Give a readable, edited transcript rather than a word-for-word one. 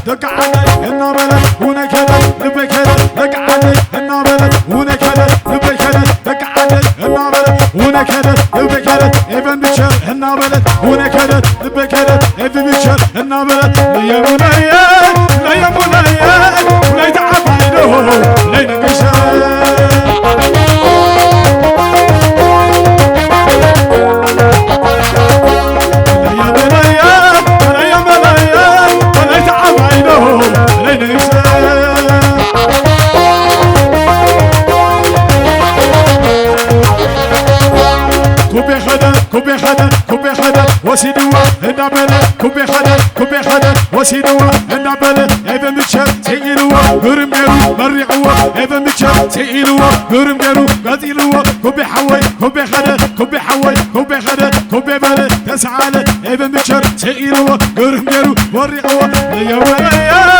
دق علي النابلة ونكدة نبكدة دق علي النابلة ونكدة نبكدة دق علي النابلة ونكدة نبكدة ابن بشر النابلة ونكدة نبكدة ابن بشر النابلة يا بنية يا بنية ولا يتعب عينه لين بشر كوبي خدا وسيدوا النابلة كوبي خدا وسيدوا النابلة ابن بشر تيلوا غرم غيرو مرعوا ابن بشر تيلوا غرم غيرو قتيلوا كوبي خدا كوبي بلد تسعى ابن بشر تيلوا غرم غيرو مرعوا يا ويا